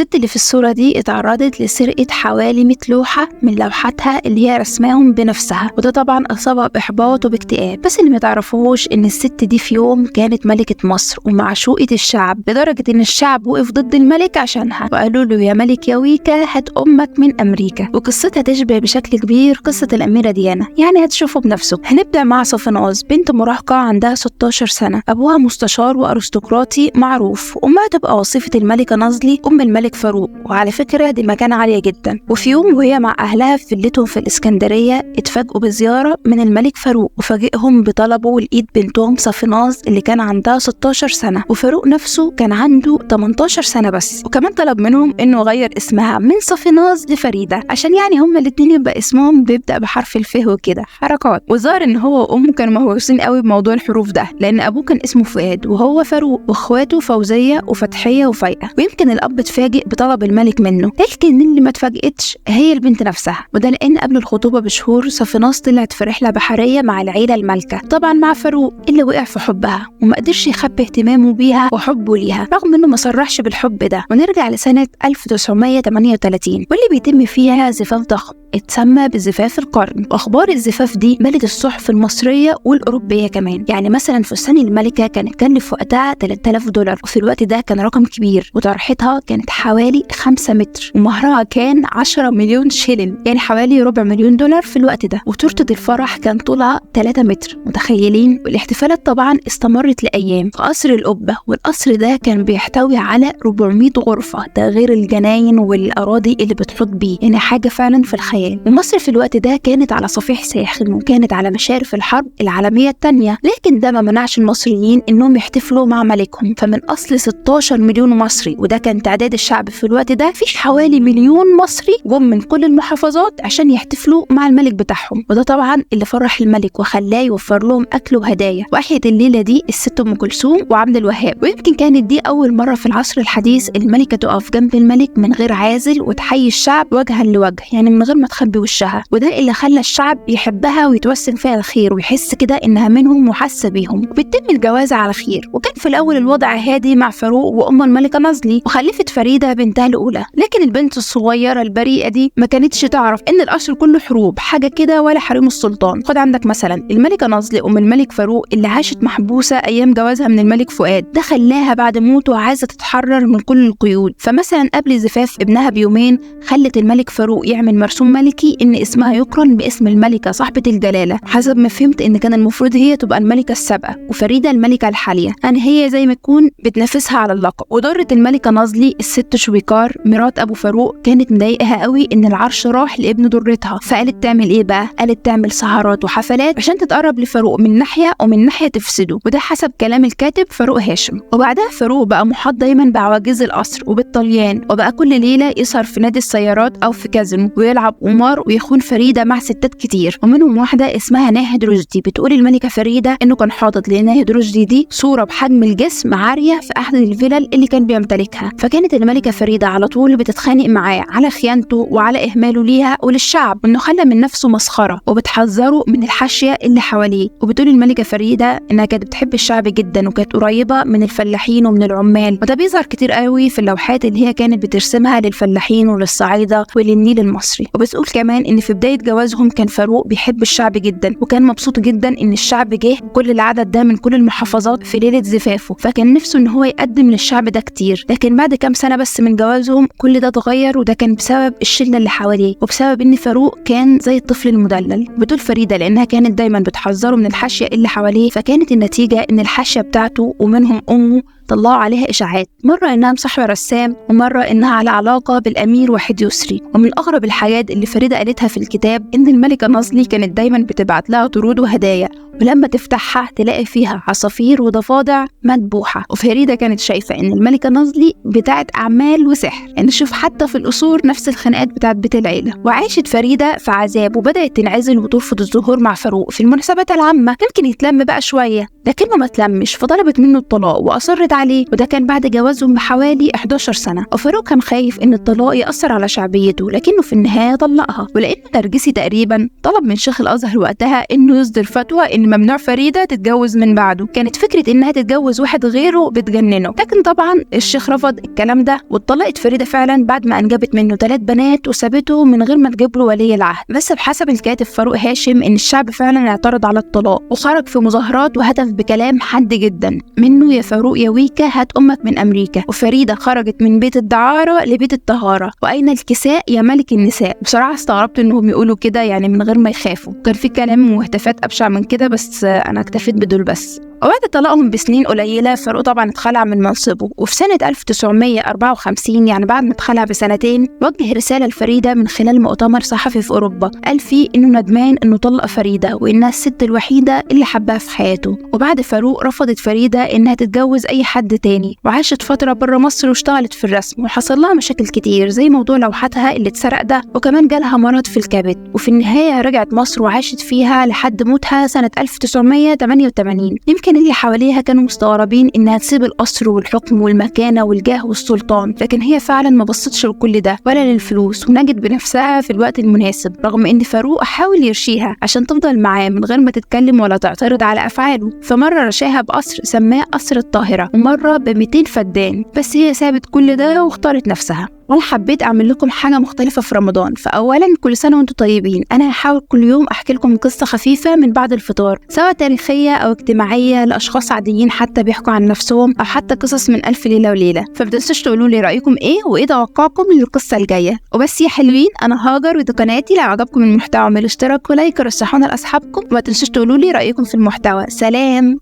الست اللي في الصورة دي اتعرضت لسرقة حوالي 100 لوحة من لوحاتها اللي هي رسماهم بنفسها، وده طبعا أصابها بإحباط وباكتئاب. بس اللي ما تعرفوهوش إن الست دي في يوم كانت ملكة مصر ومعشوقة الشعب، لدرجة إن الشعب وقف ضد الملك عشانها وقالوا له يا ملك يا ويكا هات أمك من أمريكا. وقصتها تشبه بشكل كبير قصة الأميرة ديانا، يعني هتشوفوا بنفسه. هنبدأ مع صفيناز، بنت مراهقة عندها 16 سنة، أبوها مستشار وأرستقراطي معروف، وأمها تبقى وصيفة الملكة نازلي أم الملك فاروق، وعلى فكرة دي مكانة عالية جدا. وفي يوم وهي مع أهلها في فيلتهم في الإسكندرية اتفاجئوا بزيارة من الملك فاروق، وفاجئهم بطلبه لإيد بنتهم صفيناز اللي كان عندها 16 سنة، وفاروق نفسه كان عنده 18 سنة بس. وكمان طلب منهم إنه يغير اسمها من صفيناز لفريدة، عشان يعني هما الاتنين يبقى اسمهم بيبدأ بحرف الف وكده حركات. وظهر إن هو وأمه كانوا مهووسين قوي بموضوع الحروف ده، لأن أبوه كان اسمه فؤاد وهو فاروق، وإخواته فوزية وفتحية وفايقة. ويمكن الأب اتفاجئ بطلب الملك منه، لكن اللي ما اتفاجئتش هي البنت نفسها، وده لأن قبل الخطوبة بشهور صفيناز طلعت في رحلة بحرية مع العيلة المالكة، طبعا مع فاروق اللي وقع في حبها وما قدرش يخبي اهتمامه بيها وحبه ليها رغم إنه ما صرحش بالحب ده. ونرجع لسنة 1938 واللي بيتم فيها زفاف ضخم اتسمى بزفاف القرن، واخبار الزفاف دي ملت الصحف المصريه والاوروبيه كمان. يعني مثلا فستان الملكه كان يكلف وقتها $3000، وفي الوقت ده كان رقم كبير، وطرحتها كانت حوالي 5 متر، ومهرها كان 10 مليون شيلين يعني حوالي $250,000 في الوقت ده. وتورته الفرح كان طولها 3 متر، متخيلين؟ والاحتفالات طبعا استمرت لايام في قصر القبه، والقصر ده كان بيحتوي على 400 غرفه، ده غير الجناين والاراضي اللي بتحيط بيه، يعني حاجه فعلا في الخيال. ومصر في الوقت ده كانت على صفيح ساخن، وكانت على مشارف الحرب العالمية الثانية، لكن ده ما منعش المصريين انهم يحتفلوا مع ملكهم. فمن اصل 16 مليون مصري، وده كان تعداد الشعب في الوقت ده، في حوالي 1,000,000 مصري جم من كل المحافظات عشان يحتفلوا مع الملك بتاعهم. وده طبعا اللي فرح الملك وخلاه يوفر لهم اكل وهدايا. واحيت الليلة دي الست ام كلثوم وعبد الوهاب، ويمكن كانت دي اول مرة في العصر الحديث الملكة تقف جنب الملك من غير عازل وتحيي الشعب وجها لوجه، يعني من غير ما تخبي وشها. وده اللي خلى الشعب يحبها ويتوسم فيها الخير ويحس كده انها منهم وحاسه بيهم. وبتتم الجوازه على خير، وكان في الاول الوضع هادي مع فاروق وام الملكه نازلي، وخلفت فريده بنتها الاولى. لكن البنت الصغيره البريئه دي ما كانتش تعرف ان القصر كله حروب، حاجه كده ولا حريم السلطان. خد عندك مثلا الملكه نازلي ام الملك فاروق اللي عاشت محبوسه ايام جوازها من الملك فؤاد، ده خلاها بعد موته عايزه تتحرر من كل القيود. فمثلا قبل زفاف ابنها بيومين خلت الملك فاروق يعمل مرسوم ملكي ان اسمها يقرن باسم الملكه صاحبه الجلاله. حسب ما فهمت ان كان المفروض هي تبقى الملكه السابقه وفريده الملكه الحاليه، يعني هي زي ما تكون بتنافسها على اللقب. وضرت الملكه نازلي الست شويكار مرات ابو فاروق كانت مضايقها قوي ان العرش راح لابن ضرتها، فقالت تعمل ايه بقى؟ قالت تعمل سهرات وحفلات عشان تتقرب لفاروق من ناحيه ومن ناحيه تفسده، وده حسب كلام الكاتب فاروق هاشم. وبعدها فاروق بقى محاط دايما بعواجيز القصر وبالطليان، وبقى كل ليله يسهر في نادي السيارات او في كازينو ويلعب قمار ويخون فريده مع ستات كتير، ومنهم واحده اسمها ناهد رشدي. بتقول الملكه فريده انه كان حاطط لناهد رشدي دي صوره بحجم الجسم عاريه في احد الفلل اللي كان بيمتلكها. فكانت الملكه فريده على طول بتتخانق معاه على خيانته وعلى اهماله ليها وللشعب، وانه خلى من نفسه مسخره، وبتحذره من الحاشيه اللي حواليه. وبتقول الملكه فريده انها كانت بتحب الشعب جدا وكانت قريبه من الفلاحين ومن العمال، وده بيظهر كتير قوي في اللوحات اللي هي كانت بترسمها للفلاحين وللصعايده وللنيل المصري. وبتقول كمان ان في بدايه جوازهم كان فاروق بيحب الشعب جدا، وكان مبسوط جدا ان الشعب جه كل العدد ده من كل المحافظات في ليله زفافه، فكان نفسه ان هو يقدم للشعب ده كتير. لكن بعد كام سنه بس من جوازهم كل ده اتغير، وده كان بسبب الشله اللي حواليه وبسبب ان فاروق كان زي الطفل المدلل. بتقول فريده لانها كانت دايما بتحذره من الحاشيه اللي حواليه، فكانت النتيجه ان الحاشيه بتاعته ومنهم امه طلعوا عليها إشاعات، مرة إنها مصاحبة رسام، ومرة إنها على علاقة بالأمير وحيد يسري. ومن أغرب الحاجات اللي فريدة قالتها في الكتاب إن الملكة نازلي كانت دايما بتبعت لها طرود وهدايا، ولما تفتحها تلاقي فيها عصافير وضفادع مذبوحة. وفريدة كانت شايفة إن الملكة نازلي بتاعت أعمال وسحر، يعني نشوف حتى في القصور نفس الخناقات بتاعت بيت العيلة. وعاشت فريدة في عذاب، وبدأت تنعزل وترفض الظهور مع فاروق في المناسبات العامة، يمكن يتلم بقى شوية، لكنه ما تلمش، فطلبت منه الطلاق وأصرت عليه، وده كان بعد جوازهم بحوالي 11 سنة. وفاروق كان خايف إن الطلاق يأثر على شعبيته، لكنه في النهاية طلقها، ولأن نرجسي تقريبا طلب من شيخ الأزهر وقتها إنه يصدر فتوى إن ممنوع فريدة تتجوز من بعده. كانت فكرة إنها تتجوز واحد غيره بتجننه، لكن طبعا الشيخ رفض الكلام ده، واتطلقت فريدة فعلا بعد ما أنجبت منه 3 بنات وسابته من غير ما تجيب له ولي العهد. بس بحسب الكاتب فاروق هاشم إن الشعب فعلا اعترض على الطلاق وخرج في مظاهرات وهتف بكلام حاد جدا منه: يا فاروق يا ويكا هات أمك من أمريكا. وفريدة خرجت من بيت الدعارة لبيت الطهارة، وأين الكساء يا ملك النساء. بصراحة استغربت إنهم يقولوا كده يعني من غير ما يخافوا، كان في كلام وهتافات أبشع من كده، بس أنا اكتفيت بدول بس. وبعد طلاقهم بسنين قليلة فاروق طبعا اتخلع من منصبه، وفي سنة 1954 يعني بعد ما اتخلع بسنتين وجه رسالة لفريدة من خلال مؤتمر صحفي في أوروبا، قال فيه إنه ندمان إنه طلق فريدة وإنها الست الوحيدة اللي حبها في حياته. وبعد فاروق رفضت فريدة إنها تتجوز أي حد تاني، وعاشت فترة بره مصر واشتغلت في الرسم، وحصل لها مشاكل كتير زي موضوع لوحتها اللي اتسرق ده، وكمان جالها مرض في الكبد. وفي النهاية رجعت مصر وعاشت فيها لحد موتها سنة 1988. يمكن اللي حواليها كانوا مستغربين إنها تسيب القصر والحكم والمكانة والجاه والسلطان، لكن هي فعلا ما بصتش لكل ده ولا للفلوس، ونجت بنفسها في الوقت المناسب، رغم إن فاروق حاول يرشيها عشان تفضل معاه من غير ما تتكلم ولا تعترض على أفعاله. فمرة رشاها بقصر سماه قصر الطاهرة، ومرة ب200 فدان، بس هي سابت كل ده واختارت نفسها. وانا حبيت اعمل لكم حاجه مختلفه في رمضان، فاولا كل سنه وانتم طيبين. انا هحاول كل يوم احكي لكم قصه خفيفه من بعد الفطار، سواء تاريخيه او اجتماعيه لاشخاص عاديين حتى بيحكوا عن نفسهم، او حتى قصص من الف ليله وليله. فمتنسوش تقولوا لي رايكم ايه وايه توقعكم للقصه الجايه. وبس يا حلوين، انا هاجر ودي قناتي. لو عجبكم المحتوى اعملوا اشتراك ولايك ورشحونا لاصحابكم، وما تنسوش تقولوا لي رايكم في المحتوى. سلام.